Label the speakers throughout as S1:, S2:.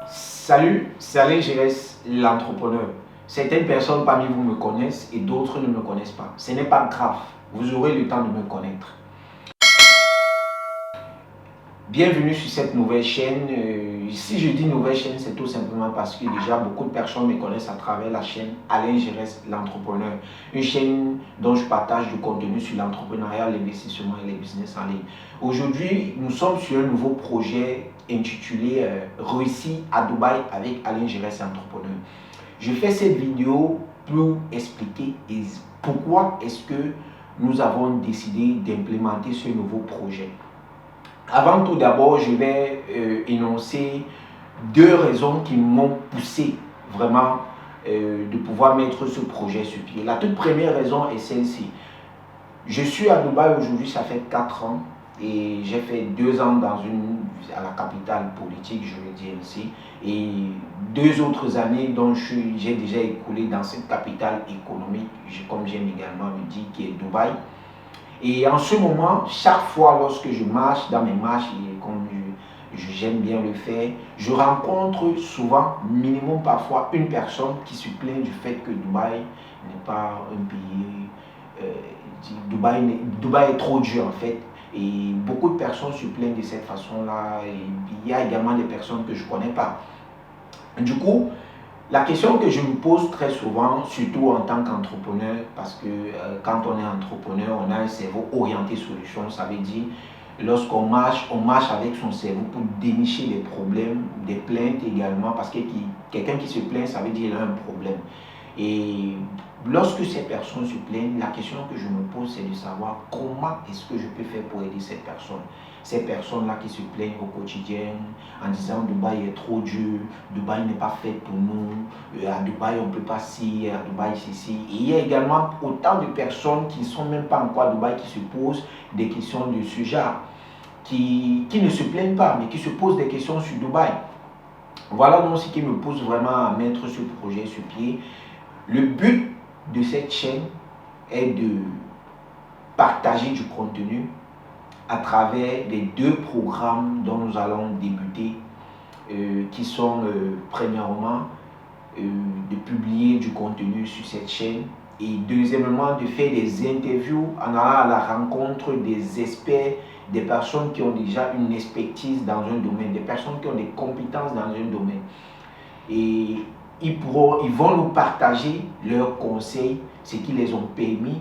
S1: Salut, c'est Alain Gérès, l'entrepreneur. Certaines personnes parmi vous me connaissent et d'autres ne me connaissent pas. Ce n'est pas grave, vous aurez le temps de me connaître. Bienvenue sur cette nouvelle chaîne. Si je dis nouvelle chaîne, c'est tout simplement parce que déjà beaucoup de personnes me connaissent à travers la chaîne Alain Gérès, l'entrepreneur. Une chaîne dont je partage du contenu sur l'entrepreneuriat, l'investissement et les business en ligne. Aujourd'hui, nous sommes sur un nouveau projet intitulé Réussir à Dubaï avec Alain Gérès, l'entrepreneur. Je fais cette vidéo pour expliquer pourquoi est-ce que nous avons décidé d'implémenter ce nouveau projet. Avant tout d'abord, je vais énoncer deux raisons qui m'ont poussé vraiment de pouvoir mettre ce projet sur pied. La toute première raison est celle-ci. Je suis à Dubaï aujourd'hui, ça fait 4 ans et j'ai fait 2 ans à la capitale politique, je veux dire ainsi, et 2 autres années dont j'ai déjà écoulé dans cette capitale économique, comme j'aime également le dire, qui est Dubaï. Et en ce moment, chaque fois lorsque je marche dans mes marches, et comme j'aime bien le faire, je rencontre souvent, minimum parfois, une personne qui se plaint du fait que Dubaï n'est pas un pays... Dubaï est trop dur en fait. Et beaucoup de personnes se plaignent de cette façon-là. Il y a également des personnes que je ne connais pas. Du coup, la question que je me pose très souvent, surtout en tant qu'entrepreneur, parce que quand on est entrepreneur, on a un cerveau orienté solution, ça veut dire lorsqu'on marche, on marche avec son cerveau pour dénicher les problèmes, des plaintes également, parce que quelqu'un qui se plaint, ça veut dire qu'il a un problème. Et lorsque ces personnes se plaignent, la question que je me pose, c'est de savoir comment est-ce que je peux faire pour aider cette personne. Ces personnes-là qui se plaignent au quotidien en disant Dubaï est trop dur, Dubaï n'est pas fait pour nous, à Dubaï on ne peut pas ci, à Dubaï ceci. Et il y a également autant de personnes qui ne sont même pas encore à Dubaï qui se posent des questions de ce genre, qui ne se plaignent pas, mais qui se posent des questions sur Dubaï. Voilà donc ce qui me pousse vraiment à mettre ce projet sur pied. Le but de cette chaîne est de partager du contenu à travers les 2 programmes dont nous allons débuter, qui sont premièrement de publier du contenu sur cette chaîne et deuxièmement de faire des interviews en allant à la rencontre des experts, des personnes qui ont déjà une expertise dans un domaine, des personnes qui ont des compétences dans un domaine. Et ils vont nous partager leurs conseils, ce qui les ont permis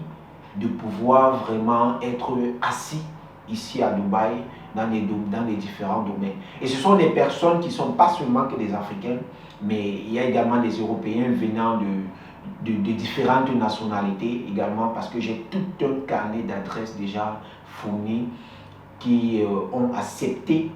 S1: de pouvoir vraiment être assis ici à Dubaï dans les différents domaines. Et ce sont des personnes qui ne sont pas seulement que des Africains, mais il y a également des Européens venant de différentes nationalités également, parce que j'ai tout un carnet d'adresses déjà fourni qui ont accepté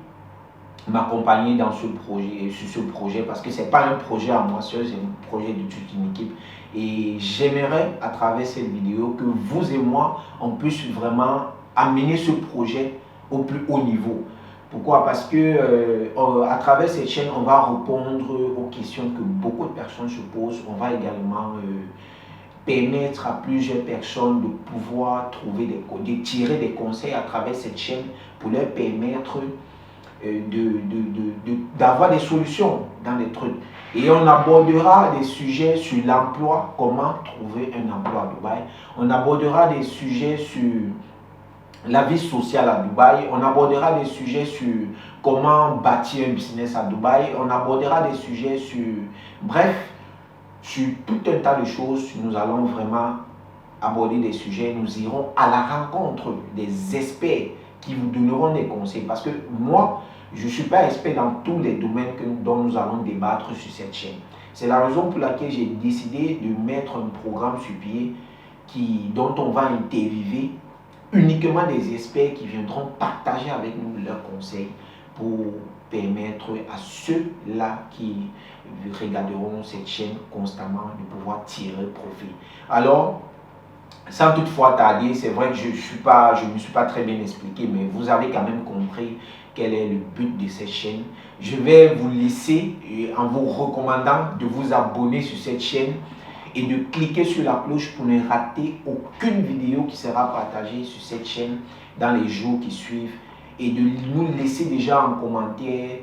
S1: m'accompagner dans ce projet, sur ce projet, parce que ce n'est pas un projet à moi seul, c'est un projet de toute une équipe. Et j'aimerais à travers cette vidéo que vous et moi, on puisse vraiment amener ce projet au plus haut niveau. Pourquoi? Parce que à travers cette chaîne, on va répondre aux questions que beaucoup de personnes se posent. On va également permettre à plusieurs personnes de pouvoir de tirer des conseils à travers cette chaîne pour leur permettre d'avoir des solutions dans les trucs. Et on abordera des sujets sur l'emploi, comment trouver un emploi à Dubaï. On abordera des sujets sur la vie sociale à Dubaï. On abordera des sujets sur comment bâtir un business à Dubaï. On abordera des sujets sur, bref, sur tout un tas de choses. Nous allons vraiment aborder des sujets. Nous irons à la rencontre des experts qui vous donneront des conseils. Parce que moi, je ne suis pas expert dans tous les domaines dont nous allons débattre sur cette chaîne. C'est la raison pour laquelle j'ai décidé de mettre un programme sur pied dont on va interviewer uniquement des experts qui viendront partager avec nous leurs conseils pour permettre à ceux-là qui regarderont cette chaîne constamment de pouvoir tirer profit. Alors, sans toutefois tarder, c'est vrai que je ne me suis pas très bien expliqué, mais vous avez quand même compris quel est le but de cette chaîne. Je vais vous laisser en vous recommandant de vous abonner sur cette chaîne et de cliquer sur la cloche pour ne rater aucune vidéo qui sera partagée sur cette chaîne dans les jours qui suivent et de nous laisser déjà en commentaire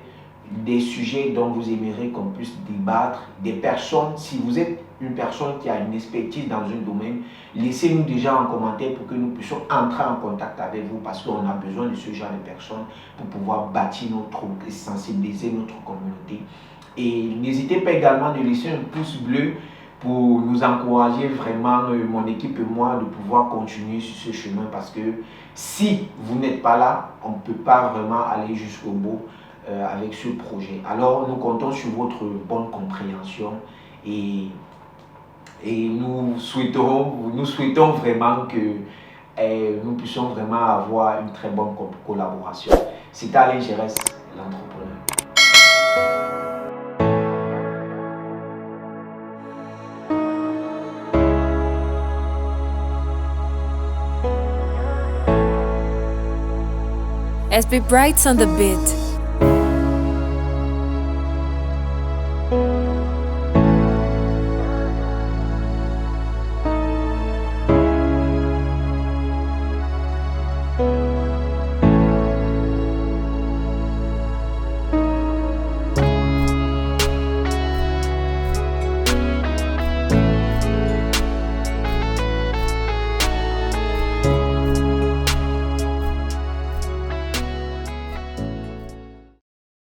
S1: des sujets dont vous aimeriez qu'on puisse débattre, des personnes, si vous êtes une personne qui a une expertise dans un domaine, laissez-nous déjà en commentaire pour que nous puissions entrer en contact avec vous parce qu'on a besoin de ce genre de personnes pour pouvoir bâtir sensibiliser notre communauté. Et n'hésitez pas également de laisser un pouce bleu pour nous encourager vraiment, mon équipe et moi, de pouvoir continuer sur ce chemin parce que si vous n'êtes pas là, on ne peut pas vraiment aller jusqu'au bout avec ce projet. Alors nous comptons sur votre bonne compréhension et nous souhaitons vraiment que nous puissions vraiment avoir une très bonne collaboration. C'était Alain Gérès, l'entrepreneur.
S2: SB Brights on the beat.